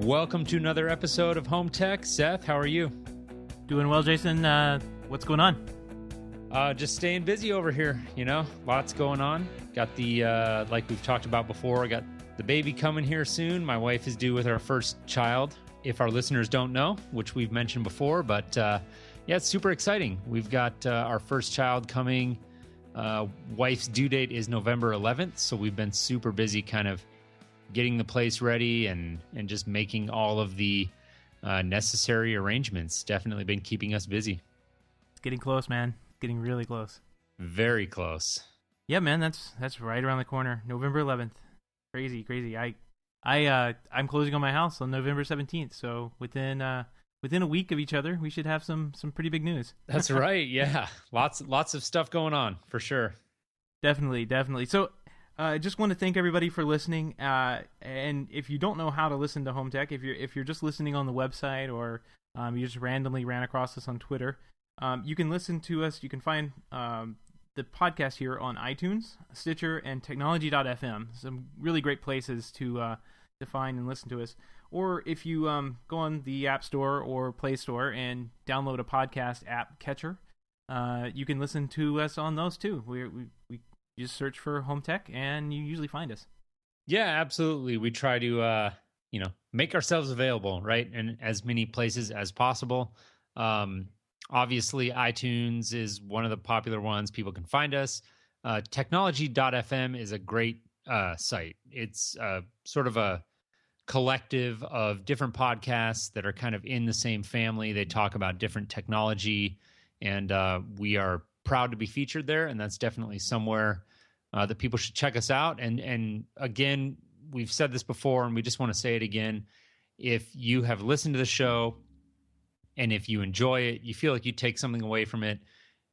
Welcome to another episode of Home Tech. Seth, how are you? Doing well, Jason. What's going on? Just staying busy over here, lots going on. Got the, like we've talked about before, I got the baby coming here soon. My wife is due with our first child, if our listeners don't know, which we've mentioned before. But yeah, it's super exciting. We've got our first child coming. Wife's due date is November 11th, so we've been super busy kind of getting the place ready and just making all of the necessary arrangements. Definitely been keeping us busy. It's getting close, man. Getting really close. Very close. Yeah, man, that's right around the corner. November 11th. Crazy. I'm closing on my house on November 17th, so within a week of each other, we should have some pretty big news. That's right. Yeah. Lots of stuff going on, for sure. Definitely. So I just want to thank everybody for listening. And if you don't know how to listen to Home Tech, if you're just listening on the website or you just randomly ran across us on Twitter, you can listen to us. You can find the podcast here on iTunes, Stitcher, and Technology.fm. Some really great places to find and listen to us. Or if you go on the App Store or Play Store and download a podcast app catcher, you can listen to us on those too. We just search for Home Tech, and you usually find us. Yeah, absolutely. We try to, make ourselves available, right, in as many places as possible. Obviously, iTunes is one of the popular ones. People can find us. Technology.fm is a great site. It's sort of a collective of different podcasts that are kind of in the same family. They talk about different technology, and we are proud to be featured there, and that's definitely somewhere that people should check us out. And again, we've said this before, and we just want to say it again. If you have listened to the show, and if you enjoy it, you feel like you take something away from it,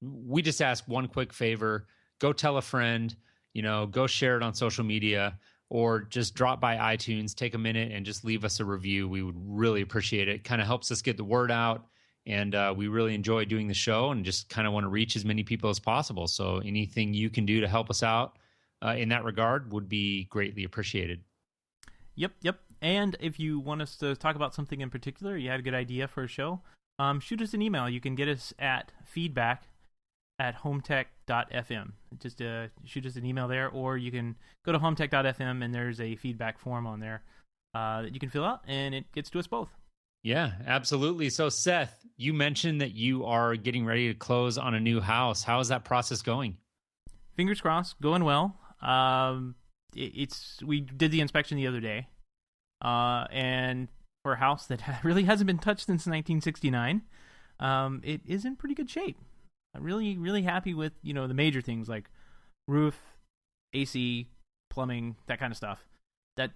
we just ask one quick favor. Go tell a friend, go share it on social media, or just drop by iTunes, take a minute, and just leave us a review. We would really appreciate it. It kind of helps us get the word out. And we really enjoy doing the show and just kind of want to reach as many people as possible. So anything you can do to help us out in that regard would be greatly appreciated. Yep. And if you want us to talk about something in particular, you had a good idea for a show, shoot us an email. You can get us at feedback@HomeTech.fm. Just shoot us an email there, or you can go to HomeTech.fm and there's a feedback form on there that you can fill out, and it gets to us both. Yeah, absolutely. So, Seth, you mentioned that you are getting ready to close on a new house. How is that process going? Fingers crossed, going well. We did the inspection the other day, and for a house that really hasn't been touched since 1969, it is in pretty good shape. I'm really, really happy with the major things like roof, AC, plumbing, that kind of stuff.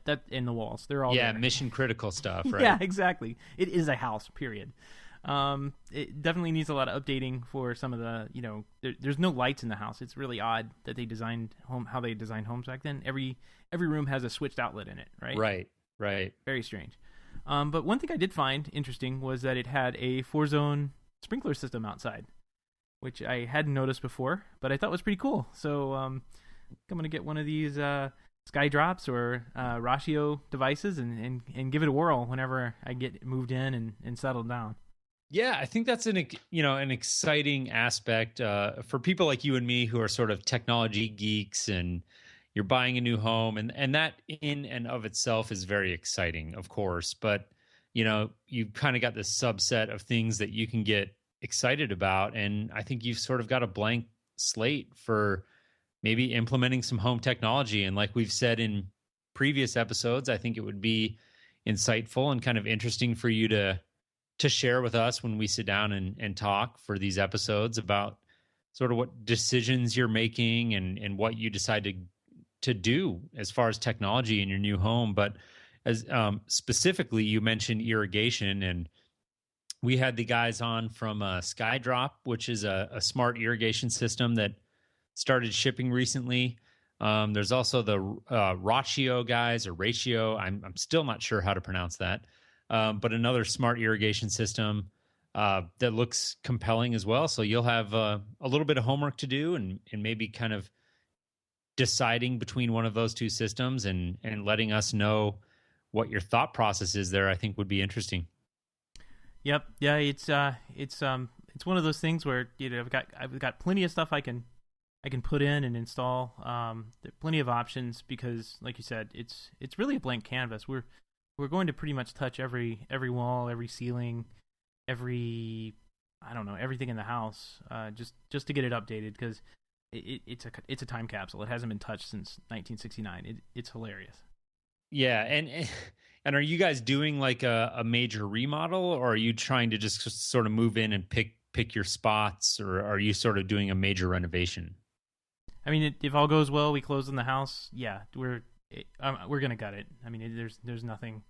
That in the walls, they're all there. Mission critical stuff, right? Yeah, exactly. It is a house, period. It definitely needs a lot of updating for some of the there's no lights in the house. It's really odd that they designed how they designed homes back then. Every room has a switched outlet in it, right? Right. Very strange. But one thing I did find interesting was that it had a 4-zone sprinkler system outside, which I hadn't noticed before, but I thought was pretty cool. So I'm gonna get one of these Sky Drops or Ratio devices and give it a whirl whenever I get moved in and settled down. Yeah, I think that's an exciting aspect for people like you and me who are sort of technology geeks, and you're buying a new home, and that in and of itself is very exciting, of course. But you've kind of got this subset of things that you can get excited about, and I think you've sort of got a blank slate for maybe implementing some home technology. And like we've said in previous episodes, I think it would be insightful and kind of interesting for you to share with us when we sit down and talk for these episodes about sort of what decisions you're making and what you decide to do as far as technology in your new home. But as specifically, you mentioned irrigation, and we had the guys on from SkyDrop, which is a smart irrigation system that started shipping recently. There's also the Ratio guys, or Ratio. I'm still not sure how to pronounce that. But another smart irrigation system that looks compelling as well. So you'll have a little bit of homework to do, and maybe kind of deciding between one of those two systems and letting us know what your thought process is there, I think would be interesting. Yep. Yeah. It's one of those things where I've got plenty of stuff I can put in and install. There are plenty of options because, like you said, it's really a blank canvas. We're going to pretty much touch every wall, every ceiling, everything in the house, just to get it updated because it's a time capsule. It hasn't been touched since 1969. It's hilarious. Yeah, and are you guys doing like a major remodel, or are you trying to just sort of move in and pick your spots, or are you sort of doing a major renovation? I mean, if all goes well, we close on the house. Yeah, we're gonna gut it. I mean, there's nothing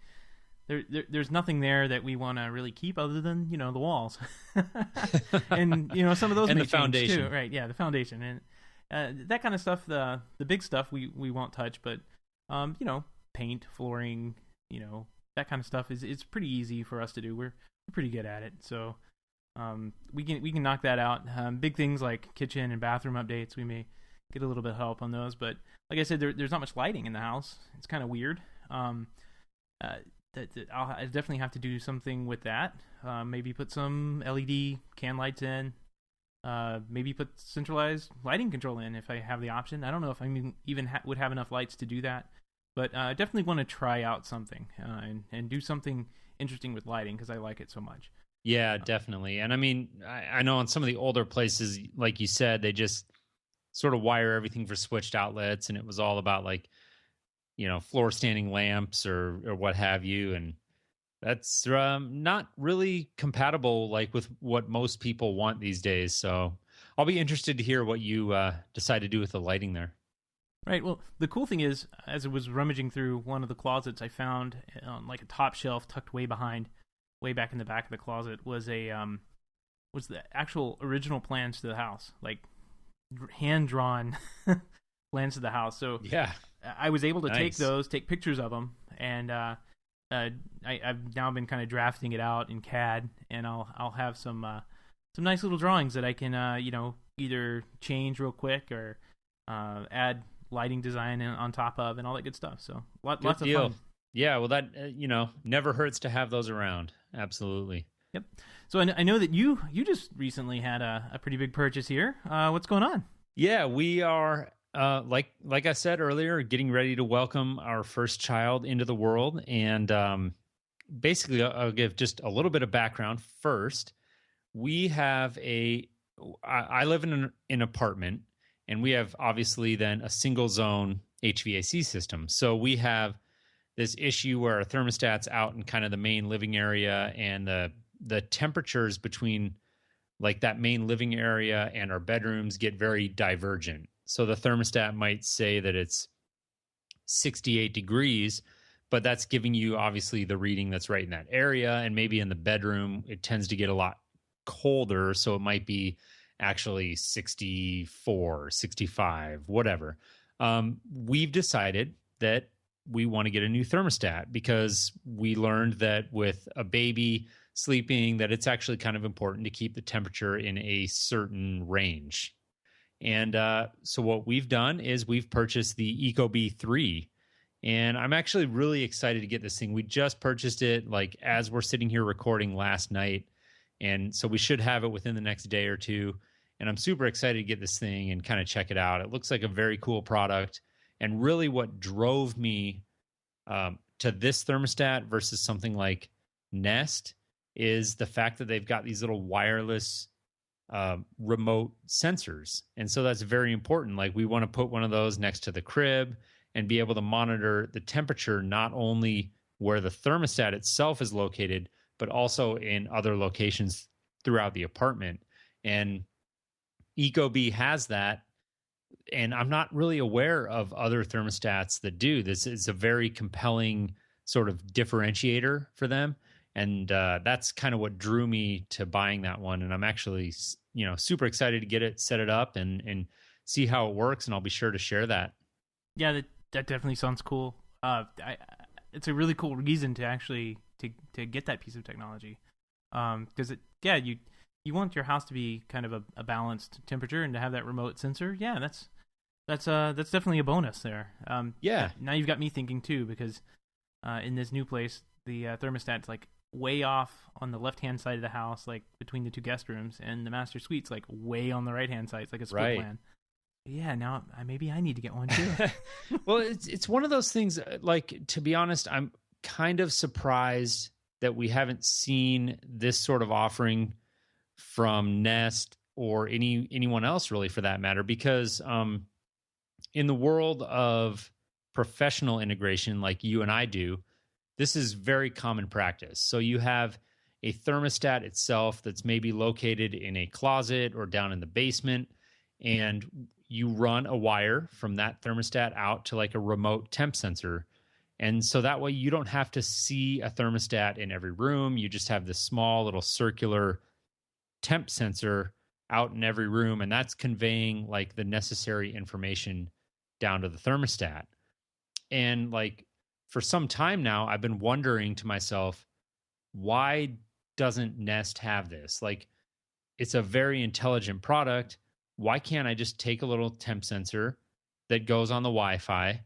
there's nothing there that we want to really keep other than the walls, and some of those and may the foundation change too, right? Yeah, the foundation and that kind of stuff. The big stuff we won't touch, but paint, flooring, that kind of stuff is pretty easy for us to do. We're pretty good at it, so we can knock that out. Big things like kitchen and bathroom updates, we may get a little bit of help on those, but like I said, there's not much lighting in the house. It's kind of weird. I definitely have to do something with that. Maybe put some LED can lights in. Maybe put centralized lighting control in if I have the option. I don't know if I even would have enough lights to do that, but I definitely want to try out something and do something interesting with lighting because I like it so much. Yeah, definitely. And I mean, I know in some of the older places, like you said, they just sort of wire everything for switched outlets, and it was all about like, floor standing lamps or what have you. And that's not really compatible like with what most people want these days. So I'll be interested to hear what you decide to do with the lighting there. Right. Well, the cool thing is, as I was rummaging through one of the closets, I found on like a top shelf tucked way back in the back of the closet was the actual original plans to the house, like hand drawn plans to the house. So yeah, I was able to nice. take pictures of them, and I've now been kind of drafting it out in CAD, and I'll have some nice little drawings that I can either change real quick or add lighting design on top of and all that good stuff. So lots of fun. Yeah, well, that never hurts to have those around. Absolutely. Yep. So I know that you just recently had a pretty big purchase here. What's going on? Yeah, we are like I said earlier, getting ready to welcome our first child into the world, and basically, I'll give just a little bit of background first. We have I live in an apartment, and we have obviously then a single zone HVAC system. So we have this issue where our thermostat's out in kind of the main living area, and the temperatures between like that main living area and our bedrooms get very divergent. So the thermostat might say that it's 68 degrees, but that's giving you obviously the reading that's right in that area. And maybe in the bedroom, it tends to get a lot colder. So it might be actually 64, 65, whatever. We've decided that we want to get a new thermostat because we learned that with a baby sleeping, that it's actually kind of important to keep the temperature in a certain range. And so what we've done is we've purchased the Ecobee 3, and I'm actually really excited to get this thing. We just purchased it like as we're sitting here recording last night, and so we should have it within the next day or two. And I'm super excited to get this thing and kind of check it out. It looks like a very cool product. And really what drove me to this thermostat versus something like Nest is the fact that they've got these little wireless remote sensors. And so that's very important. Like we want to put one of those next to the crib and be able to monitor the temperature, not only where the thermostat itself is located, but also in other locations throughout the apartment. And Ecobee has that. And I'm not really aware of other thermostats that do. This is a very compelling sort of differentiator for them. And that's kind of what drew me to buying that one. And I'm actually, super excited to get it, set it up, and see how it works. And I'll be sure to share that. Yeah, that definitely sounds cool. It's a really cool reason to actually to get that piece of technology. Because you want your house to be kind of a balanced temperature, and to have that remote sensor. Yeah, that's definitely a bonus there. Yeah. Now you've got me thinking too, because in this new place, the thermostat's like way off on the left-hand side of the house, like between the two guest rooms, and the master suite's like way on the right-hand side. It's like a split plan. Yeah, now maybe I need to get one too. Well, it's one of those things, like, to be honest, I'm kind of surprised that we haven't seen this sort of offering from Nest or anyone else really, for that matter, because in the world of professional integration like you and I do, this is very common practice. So you have a thermostat itself that's maybe located in a closet or down in the basement, and you run a wire from that thermostat out to like a remote temp sensor. And so that way you don't have to see a thermostat in every room. You just have this small little circular temp sensor out in every room, and that's conveying like the necessary information down to the thermostat. And like for some time now, I've been wondering to myself, why doesn't Nest have this? Like, it's a very intelligent product. Why can't I just take a little temp sensor that goes on the Wi-Fi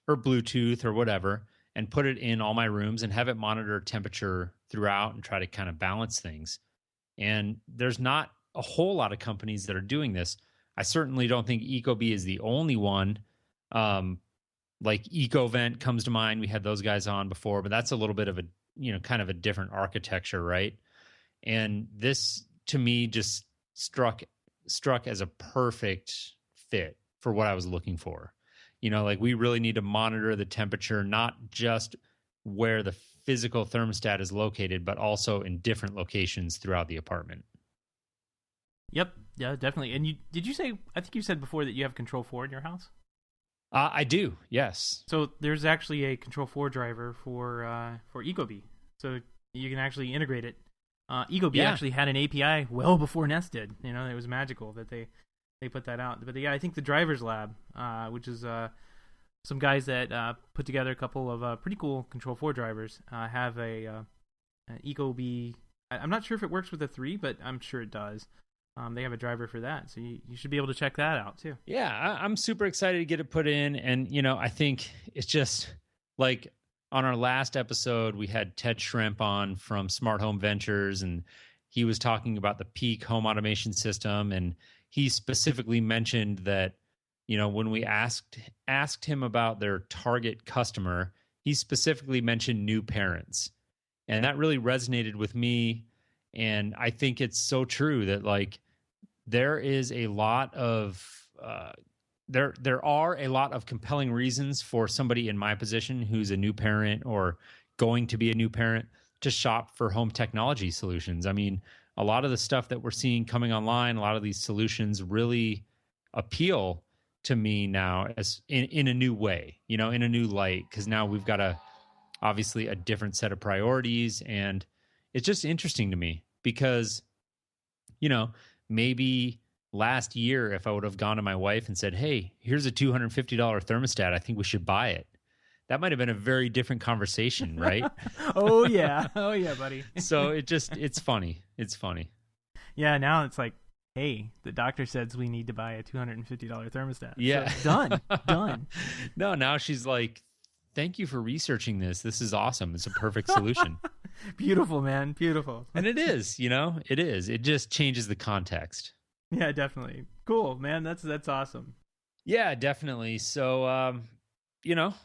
or Bluetooth or whatever and put it in all my rooms and have it monitor temperature throughout and try to kind of balance things? And there's not a whole lot of companies that are doing this. I certainly don't think Ecobee is the only one. Like EcoVent comes to mind. We had those guys on before, but that's a little bit of a, kind of a different architecture, right? And this, to me, just struck as a perfect fit for what I was looking for. Like, we really need to monitor the temperature, not just where the physical thermostat is located, but also in different locations throughout the apartment. Yep. Yeah, definitely. And did you say, I think you said before that you have Control 4 in your house? I do, yes. So there's actually a Control 4 driver for Ecobee. So you can actually integrate it. Ecobee actually had an API well before Nest did. It was magical that they put that out. But yeah, I think the Drivers Lab, which is some guys that put together a couple of pretty cool Control 4 drivers, have an Ecobee. I'm not sure if it works with the 3, but I'm sure it does. They have a driver for that, so you should be able to check that out too. Yeah, I'm super excited to get it put in, and I think it's just like on our last episode we had Ted Shrimp on from Smart Home Ventures, and he was talking about the Peak home automation system, and he specifically mentioned that when we asked him about their target customer, he specifically mentioned new parents, and that really resonated with me. And I think it's so true that like there is a lot of there are a lot of compelling reasons for somebody in my position who's a new parent or going to be a new parent to shop for home technology solutions. I mean, a lot of the stuff that we're seeing coming online, a lot of these solutions really appeal to me now as in a new way, in a new light, because now we've got obviously a different set of priorities. And it's just interesting to me because, maybe last year, if I would have gone to my wife and said, hey, here's a $250 thermostat, I think we should buy it, that might have been a very different conversation, right? Oh, yeah, buddy. So it's funny. It's funny. Yeah, now it's like, hey, the doctor says we need to buy a $250 thermostat. Yeah. So, done. No, now she's like, thank you for researching this. This is awesome. It's a perfect solution. Beautiful, man. Beautiful. And it is, it is. It just changes the context. Yeah, definitely. Cool, man. That's awesome. Yeah, definitely. So,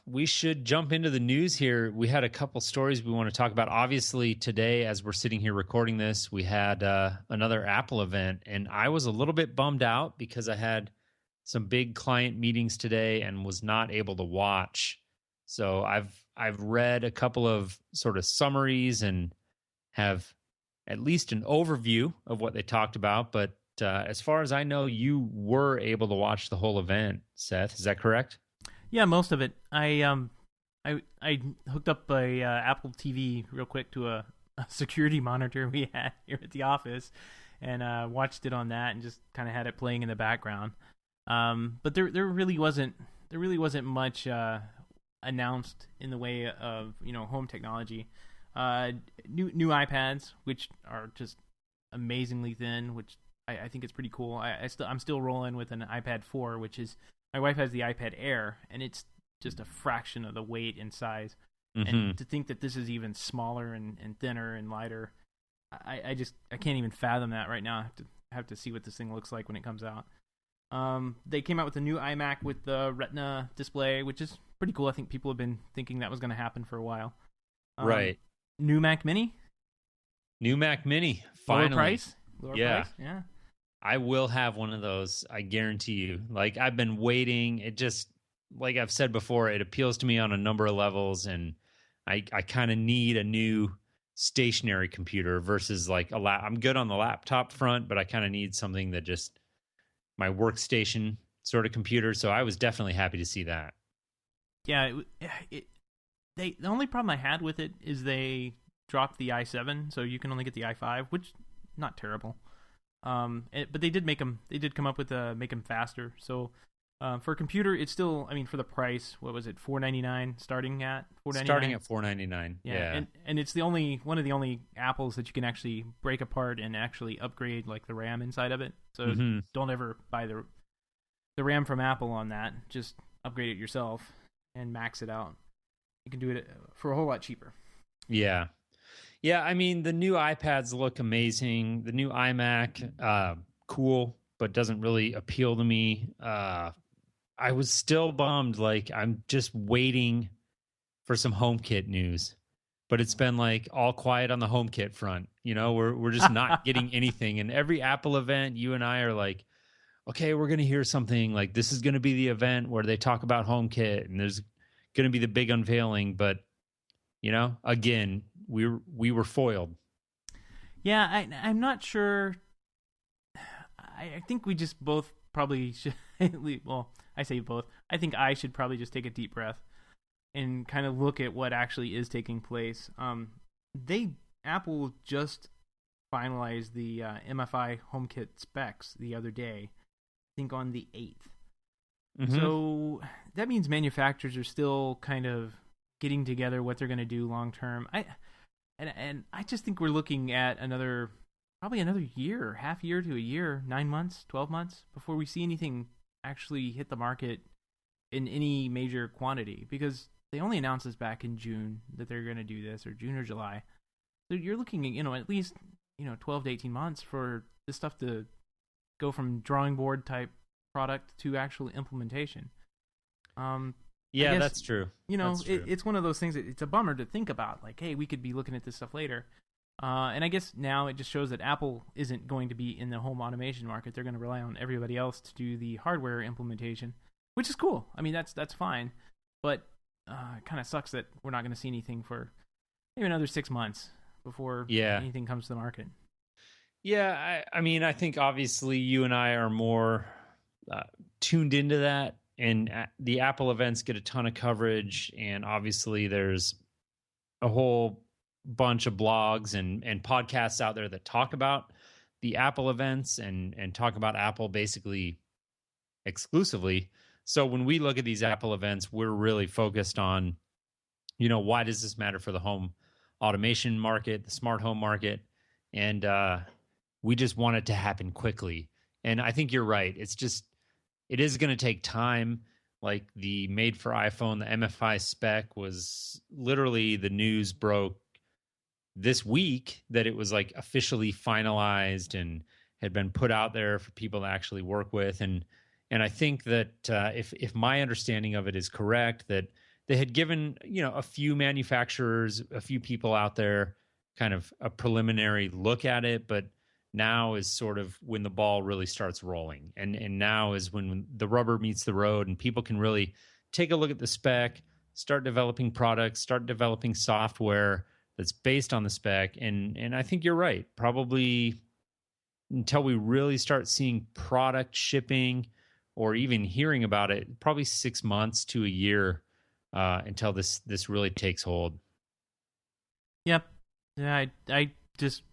we should jump into the news here. We had a couple stories we want to talk about. Obviously, today, as we're sitting here recording this, we had another Apple event, and I was a little bit bummed out because I had some big client meetings today and was not able to watch. So I've read a couple of sort of summaries and have at least an overview of what they talked about. But as far as I know, you were able to watch the whole event, Seth. Is that correct? Yeah, most of it. I hooked up a Apple TV real quick to a security monitor we had here at the office, and watched it on that, and just kind of had it playing in the background. But there really wasn't much announced in the way of home technology. New iPads, which are just amazingly thin, which I think it's pretty cool. I'm still rolling with an iPad 4, which is, my wife has the iPad Air, and it's just a fraction of the weight and size. And Mm-hmm. to think that this is even smaller and thinner and lighter, I can't even fathom that right now. I have to see what this thing looks like when it comes out. They came out with a new iMac with the Retina display, which is pretty cool. I think people have been thinking that was going to happen for a while. Right. New Mac Mini, New Mac Mini, lower finally. price. Yeah. Yeah. I will have one of those. I guarantee you. Like, I've been waiting. It just, like I've said before, it appeals to me on a number of levels, and I kind of need a new stationary computer versus like I'm good on the laptop front, but I kind of need something that just my workstation sort of computer. So I was definitely happy to see that. Yeah. The only problem I had with it is they dropped the i7, so you can only get the i5, which not terrible. But they did make them. They did come up with make them faster. So for a computer, it's still. I mean, for the price, what was it? $499 starting at $499. Starting at $499. Yeah. And it's the only one of the only Apples that you can actually break apart and actually upgrade like the RAM inside of it. So don't ever buy the RAM from Apple on that. Just upgrade it yourself and max it out. You can do it for a whole lot cheaper. Yeah. Yeah, I mean, the new iPads look amazing. The new iMac, cool, but doesn't really appeal to me. I was still bummed. Like, I'm just waiting for some HomeKit news, but it's been like all quiet on the HomeKit front. You know, we're just not getting anything. And every Apple event, you and I are like, okay, we're going to hear something. Like, this is going to be the event where they talk about HomeKit, and there's going to be the big unveiling. But, you know, again, we were foiled. Yeah, I'm not sure. I think we just both probably should. Well, I say both. I think I should probably just take a deep breath and kind of look at what actually is taking place. Apple just finalized the MFI HomeKit specs the other day. I think on the 8th. Mm-hmm. So that means manufacturers are still kind of getting together what they're going to do long term. And I just think we're looking at probably another year, half year to a year, 9 months, 12 months before we see anything actually hit the market in any major quantity, because they only announced this back in June that they're going to do this, or June or July. So you're looking at, at least, 12 to 18 months for this stuff to go from drawing board type product to actual implementation. Yeah, that's true. It's one of those things that it's a bummer to think about. Like, hey, we could be looking at this stuff later. And I guess now it just shows that Apple isn't going to be in the home automation market. They're going to rely on everybody else to do the hardware implementation, which is cool. I mean, that's fine. But it kind of sucks that we're not going to see anything for maybe another 6 months before anything comes to the market. Yeah, I mean, I think obviously you and I are more tuned into that. And the Apple events get a ton of coverage, and obviously there's a whole bunch of blogs and podcasts out there that talk about the Apple events and talk about Apple basically exclusively. So when we look at these Apple events, we're really focused on, why does this matter for the home automation market, the smart home market? And we just want it to happen quickly. And I think you're right. It is going to take time. Like the made for iPhone, the MFI spec was literally, the news broke this week that it was like officially finalized and had been put out there for people to actually work with. And I think that if my understanding of it is correct, that they had given, a few manufacturers, a few people out there kind of a preliminary look at it, but now is sort of when the ball really starts rolling. And now is when the rubber meets the road and people can really take a look at the spec, start developing products, start developing software that's based on the spec. And I think you're right. Probably until we really start seeing product shipping or even hearing about it, probably 6 months to a year until this really takes hold. Yep. Yeah, I just,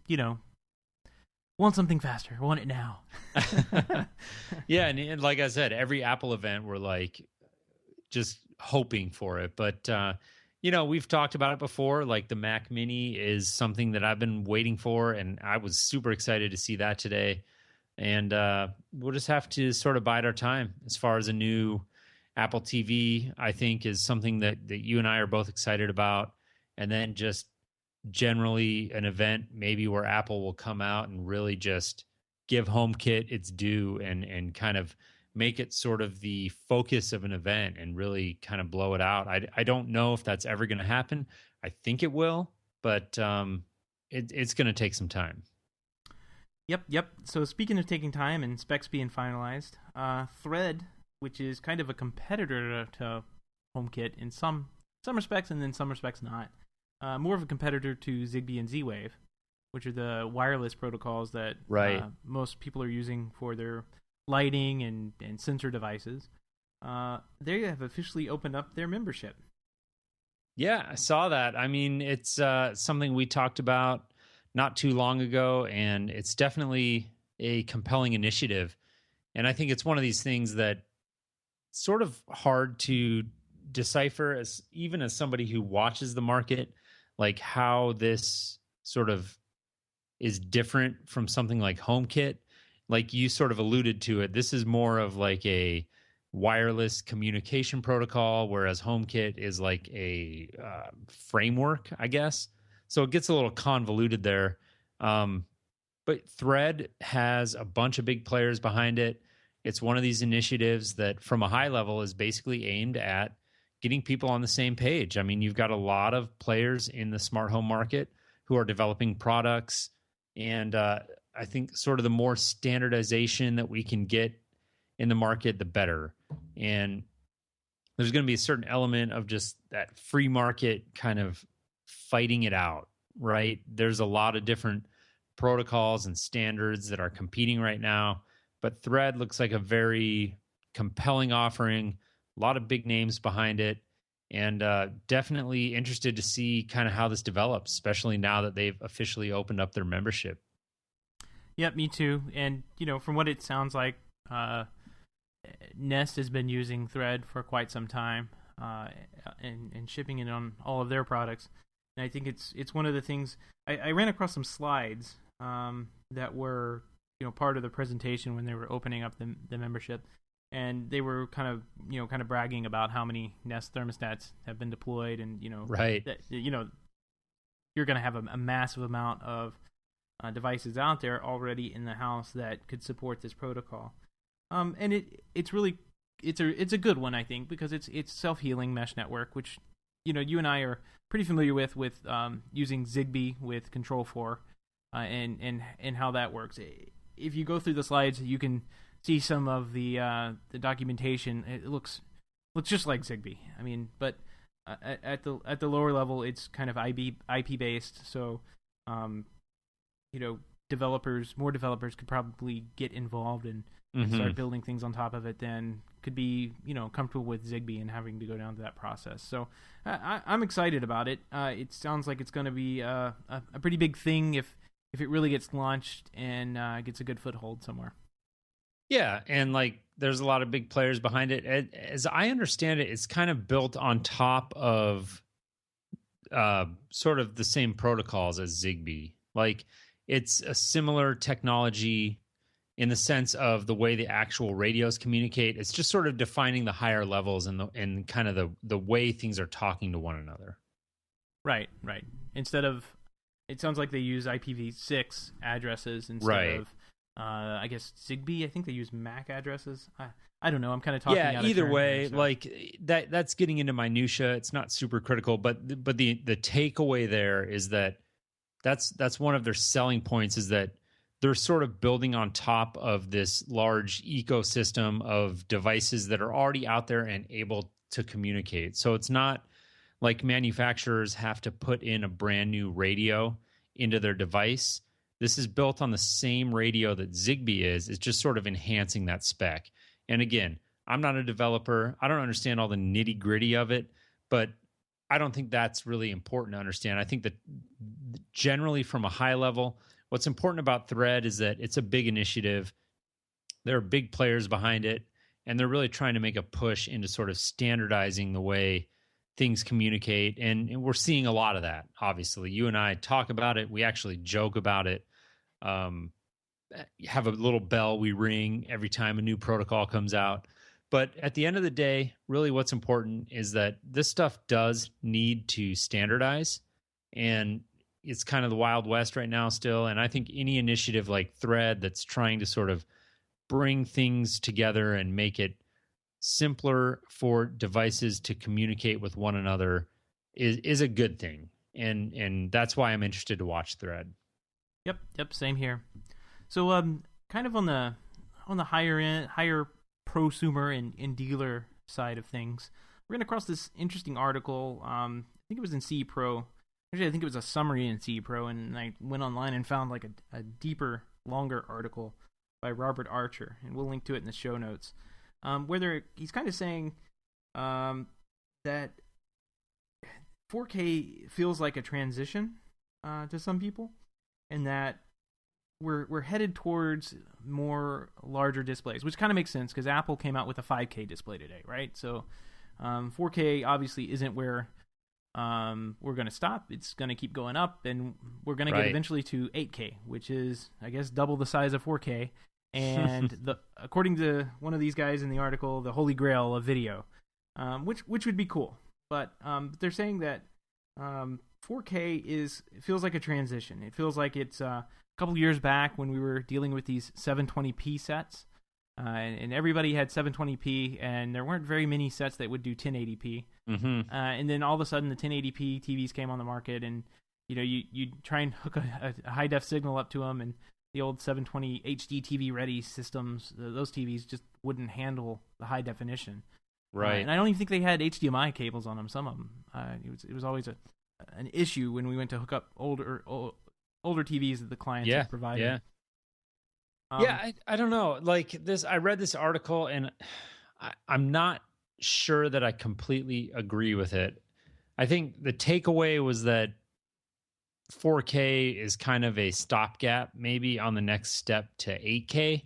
want something faster. I want it now. Yeah, and like I said, every Apple event we're like just hoping for it. But we've talked about it before. Like the Mac Mini is something that I've been waiting for, and I was super excited to see that today. And we'll just have to sort of bide our time as far as a new Apple TV, I think, is something that you and I are both excited about. And then just generally an event maybe where Apple will come out and really just give HomeKit its due and kind of make it sort of the focus of an event and really kind of blow it out. I don't know if that's ever going to happen. I think it will, but it's going to take some time. Yep. So speaking of taking time and specs being finalized, Thread, which is kind of a competitor to HomeKit in some respects, and then some respects not. More of a competitor to Zigbee and Z-Wave, which are the wireless protocols that most people are using for their lighting and sensor devices. They have officially opened up their membership. Yeah, I saw that. I mean, it's something we talked about not too long ago, and it's definitely a compelling initiative. And I think it's one of these things that sort of hard to decipher as somebody who watches the market, like how this sort of is different from something like HomeKit. Like you sort of alluded to it, this is more of like a wireless communication protocol, whereas HomeKit is like a framework, I guess. So it gets a little convoluted there. But Thread has a bunch of big players behind it. It's one of these initiatives that from a high level is basically aimed at getting people on the same page. I mean, you've got a lot of players in the smart home market who are developing products. And I think sort of the more standardization that we can get in the market, the better. And there's going to be a certain element of just that free market kind of fighting it out, right? There's a lot of different protocols and standards that are competing right now, but Thread looks like a very compelling offering, a lot of big names behind it, and definitely interested to see kind of how this develops, especially now that they've officially opened up their membership. Yep, me too. And, from what it sounds like, Nest has been using Thread for quite some time and shipping it on all of their products. And I think it's one of the things I ran across some slides that were part of the presentation when they were opening up the membership, and they were kind of bragging about how many Nest thermostats have been deployed, and that you're going to have a massive amount of devices out there already in the house that could support this protocol. And it's a good one, I think, because it's self-healing mesh network, which you and I are pretty familiar with using Zigbee with Control 4 and how that works. If you go through the slides, you can see some of the documentation. It looks just like Zigbee. I mean, but at the lower level, it's kind of IP based. So, more developers could probably get involved and start building things on top of it than could be, comfortable with Zigbee and having to go down to that process. So I'm excited about it. It sounds like it's going to be a pretty big thing if it really gets launched and gets a good foothold somewhere. Yeah, and there's a lot of big players behind it. As I understand it, it's kind of built on top of sort of the same protocols as Zigbee. It's a similar technology in the sense of the way the actual radios communicate. It's just sort of defining the higher levels and kind of the way things are talking to one another. Right. Instead of, it sounds like they use IPv6 addresses instead of, I guess, Zigbee. I think they use MAC addresses. I don't know. I'm kind of talking out of either turn way, here, so. That's getting into minutia. It's not super critical, but the takeaway there is that's one of their selling points, is that they're sort of building on top of this large ecosystem of devices that are already out there and able to communicate. So it's not like manufacturers have to put in a brand new radio into their device. This is built on the same radio that Zigbee is. It's just sort of enhancing that spec. And again, I'm not a developer. I don't understand all the nitty gritty of it, but I don't think that's really important to understand. I think that generally from a high level, what's important about Thread is that it's a big initiative. There are big players behind it, and they're really trying to make a push into sort of standardizing the way things communicate. And we're seeing a lot of that, obviously. You and I talk about it. We actually joke about it. Have a little bell we ring every time a new protocol comes out. But at the end of the day, really what's important is that this stuff does need to standardize. And it's kind of the Wild West right now still. And I think any initiative like Thread that's trying to sort of bring things together and make it simpler for devices to communicate with one another is a good thing. And that's why I'm interested to watch Thread. Yep, same here. So kind of on the higher prosumer and dealer side of things, we're going to cross this interesting article. I think it was in CE Pro. Actually, I think it was a summary in CE Pro, and I went online and found like a deeper, longer article by Robert Archer, and we'll link to it in the show notes. Where he's kind of saying that 4K feels like a transition to some people, and that we're headed towards more larger displays, which kind of makes sense because Apple came out with a 5K display today, right? So 4K obviously isn't where we're going to stop. It's going to keep going up, and we're going to get eventually to 8K, which is, I guess, double the size of 4K. And according to one of these guys in the article, the holy grail of video, which would be cool. But they're saying that 4K feels like a transition. It feels like it's a couple years back when we were dealing with these 720p sets, and everybody had 720p, and there weren't very many sets that would do 1080p. Mm-hmm. And then all of a sudden, the 1080p TVs came on the market, and you try and hook a high def signal up to them, and the old 720 HD TV ready systems, those TVs just wouldn't handle the high definition. Right. And I don't even think they had HDMI cables on them. Some of them. It was always an issue when we went to hook up older TVs that the clients had provided. Yeah. I don't know. Like this, I read this article, and I'm not sure that I completely agree with it. I think the takeaway was that 4K is kind of a stopgap, maybe on the next step to 8K.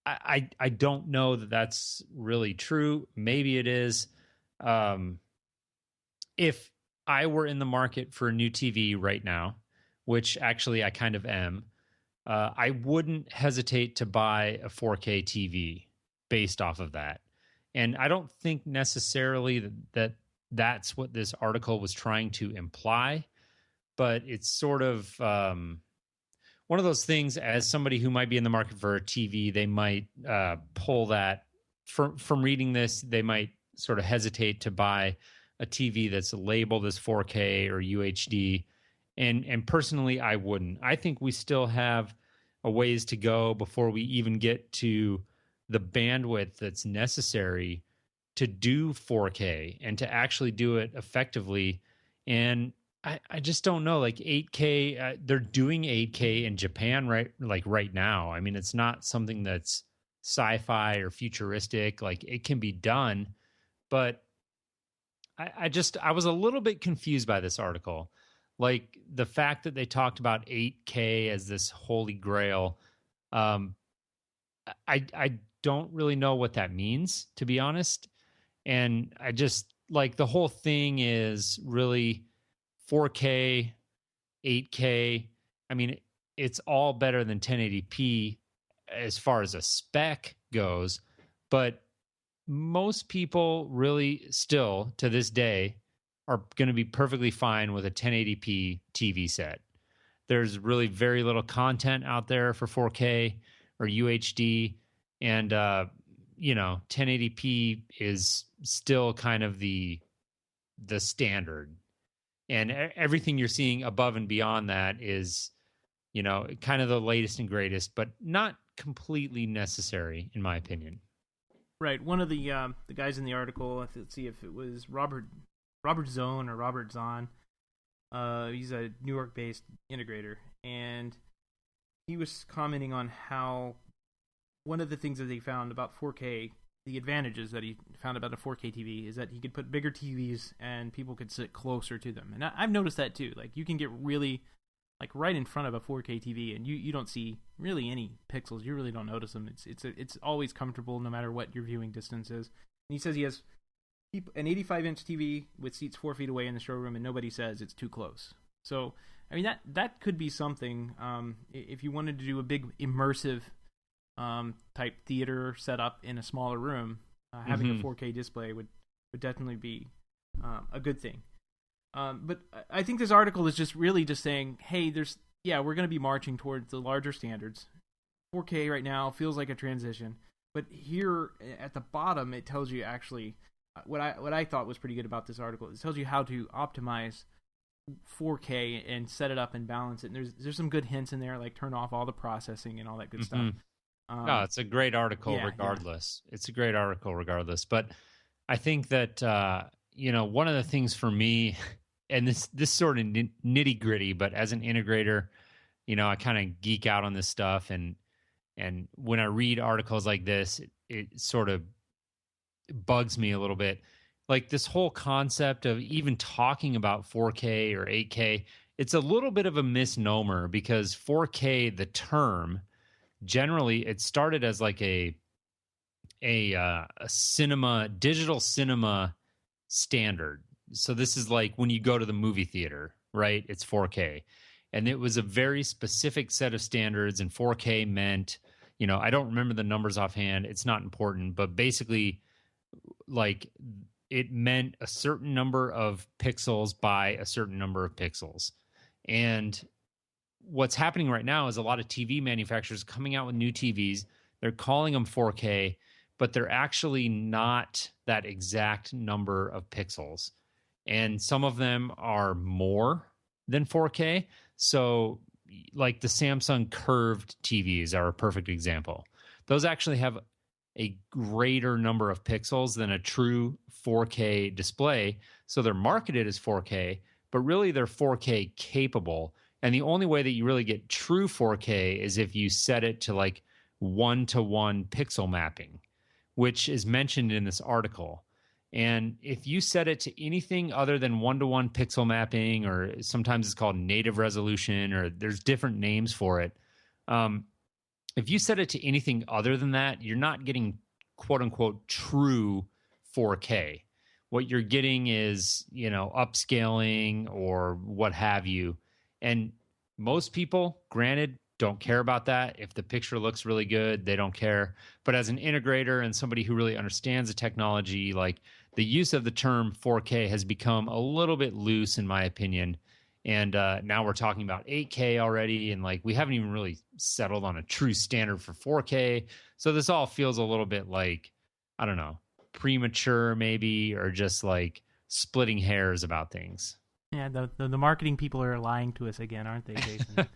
I don't know that that's really true. Maybe it is. If I were in the market for a new TV right now, which actually I kind of am, I wouldn't hesitate to buy a 4K TV based off of that. And I don't think necessarily that's what this article was trying to imply, but it's sort of one of those things. As somebody who might be in the market for a TV, they might pull that from reading this. They might sort of hesitate to buy a TV that's labeled as 4K or UHD. And personally, I wouldn't. I think we still have a ways to go before we even get to the bandwidth that's necessary to do 4K and to actually do it effectively. And I just don't know, like 8K, they're doing 8K in Japan right now. I mean, it's not something that's sci-fi or futuristic. Like, it can be done, but I was a little bit confused by this article. Like the fact that they talked about 8K as this holy grail. I don't really know what that means, to be honest. And I just like the whole thing is really 4K, 8K. I mean, it's all better than 1080p as far as a spec goes, but most people really still to this day are going to be perfectly fine with a 1080p TV set. There's really very little content out there for 4K or UHD, and 1080p is still kind of the standard. And everything you're seeing above and beyond that is, kind of the latest and greatest, but not completely necessary, in my opinion. Right. One of the guys in the article, let's see if it was Robert Zone or Robert Zahn. He's a New York-based integrator, and he was commenting on how one of the things that they found about 4K, the advantages that he found about a 4K TV, is that he could put bigger TVs and people could sit closer to them. And I've noticed that too. Like, you can get really, like, right in front of a 4K TV, and you don't see really any pixels. You really don't notice them. It's always comfortable no matter what your viewing distance is. And he says he has an 85-inch TV with seats 4 feet away in the showroom, and nobody says it's too close. So, I mean, that could be something. If you wanted to do a big immersive type theater setup in a smaller room, Having a 4K display would definitely be a good thing. But I think this article is just really just saying, hey, we're going to be marching towards the larger standards. 4K right now feels like a transition, but here at the bottom it tells you actually what I thought was pretty good about this article. It tells you how to optimize 4K and set it up and balance it. And there's some good hints in there, like turn off all the processing and all that good stuff. No, it's a great article regardless. Yeah. It's a great article regardless. But I think that one of the things for me, and this sort of nitty gritty, but as an integrator, I kind of geek out on this stuff, and when I read articles like this, it sort of bugs me a little bit. Like this whole concept of even talking about 4K or 8K, it's a little bit of a misnomer, because 4K, the term, generally it started as like a digital cinema standard. So this is like when you go to the movie theater, right? It's 4K. And it was a very specific set of standards, and 4K meant, I don't remember the numbers offhand. It's not important, but basically, like, it meant a certain number of pixels by a certain number of pixels. And what's happening right now is a lot of TV manufacturers coming out with new TVs. They're calling them 4K, but they're actually not that exact number of pixels. And some of them are more than 4K. So like the Samsung curved TVs are a perfect example. Those actually have a greater number of pixels than a true 4K display. So they're marketed as 4K, but really they're 4K capable. And the only way that you really get true 4K is if you set it to like 1-to-1 pixel mapping, which is mentioned in this article. And if you set it to anything other than 1-to-1 pixel mapping, or sometimes it's called native resolution, or there's different names for it. If you set it to anything other than that, you're not getting quote unquote true 4K. What you're getting is, upscaling or what have you. And most people, granted, don't care about that. If the picture looks really good, they don't care. But as an integrator and somebody who really understands the technology, like, the use of the term 4K has become a little bit loose, in my opinion. And now we're talking about 8K already, and like we haven't even really settled on a true standard for 4K. So this all feels a little bit like, I don't know, premature maybe, or just like splitting hairs about things. Yeah, the marketing people are lying to us again, aren't they, Jason?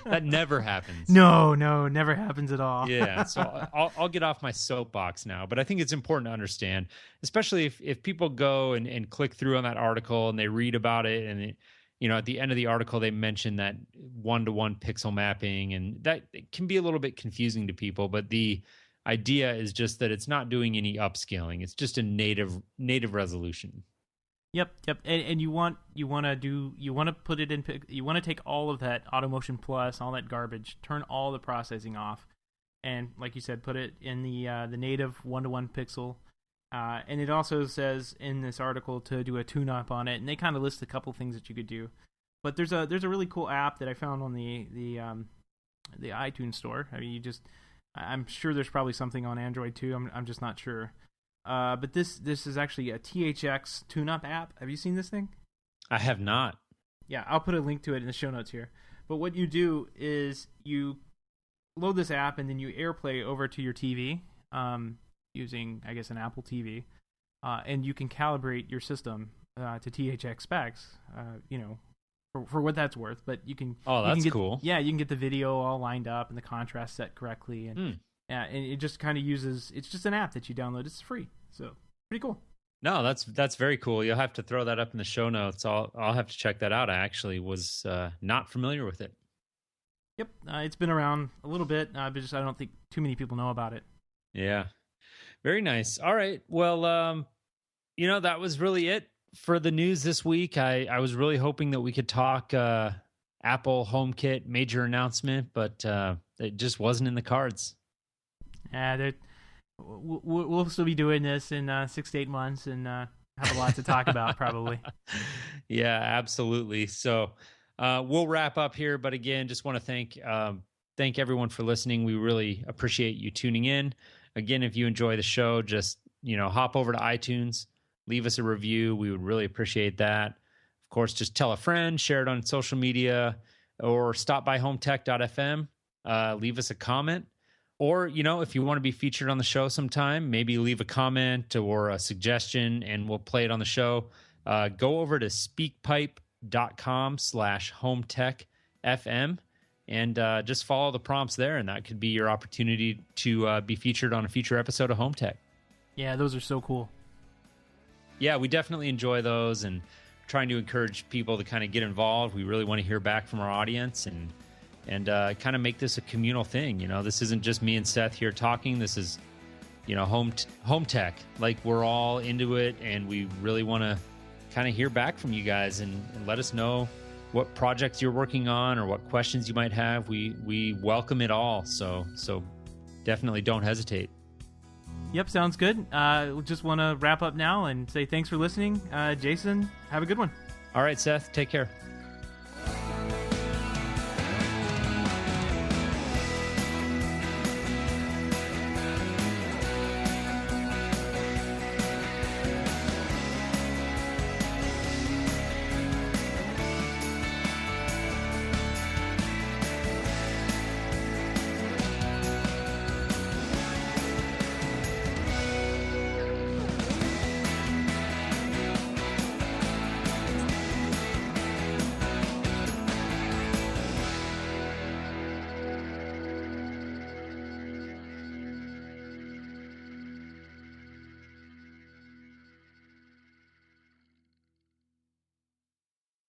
That never happens. No, never happens at all. Yeah, so I'll get off my soapbox now, but I think it's important to understand, especially if people go and click through on that article and they read about it, and at the end of the article they mention that 1-to-1 pixel mapping, and that can be a little bit confusing to people, but the idea is just that it's not doing any upscaling. It's just a native resolution. Yep. And you want to put it in. You want to take all of that AutoMotion Plus, all that garbage, turn all the processing off, and like you said, put it in the native 1-to-1 pixel. And it also says in this article to do a tune-up on it, and they kind of list a couple things that you could do. But there's a really cool app that I found on the iTunes store. I mean, I'm sure there's probably something on Android too. I'm just not sure. But this is actually a THX tune-up app. Have you seen this thing? I have not. Yeah, I'll put a link to it in the show notes here. But what you do is you load this app, and then you AirPlay over to your TV using, I guess, an Apple TV. And you can calibrate your system to THX specs, for what that's worth. But you can... Oh, that's cool. Yeah, you can get the video all lined up and the contrast set correctly. And and it just kind of uses... It's just an app that you download. It's free. So, pretty cool. No, that's very cool. You'll have to throw that up in the show notes. I'll have to check that out. I actually was not familiar with it. Yep, it's been around a little bit, but just I don't think too many people know about it. Yeah, very nice. All right, well, that was really it for the news this week. I was really hoping that we could talk Apple HomeKit major announcement, but it just wasn't in the cards. Yeah, we'll still be doing this in 6 to 8 months and have a lot to talk about, probably. Yeah, absolutely. So we'll wrap up here. But again, just want to thank everyone for listening. We really appreciate you tuning in. Again, if you enjoy the show, just hop over to iTunes, leave us a review. We would really appreciate that. Of course, just tell a friend, share it on social media, or stop by HomeTech.fm, leave us a comment. Or, if you want to be featured on the show sometime, maybe leave a comment or a suggestion and we'll play it on the show. Go over to speakpipe.com/HomeTech.fm and just follow the prompts there. And that could be your opportunity to be featured on a future episode of HomeTech. Yeah, those are so cool. Yeah, we definitely enjoy those and trying to encourage people to kind of get involved. We really want to hear back from our audience and kind of make this a communal thing. This isn't just me and Seth here talking. This is, home tech. Like, we're all into it, and we really want to kind of hear back from you guys and let us know what projects you're working on or what questions you might have. We welcome it all. So definitely don't hesitate. Yep, sounds good. We just want to wrap up now and say thanks for listening. Jason, have a good one. All right, Seth, take care.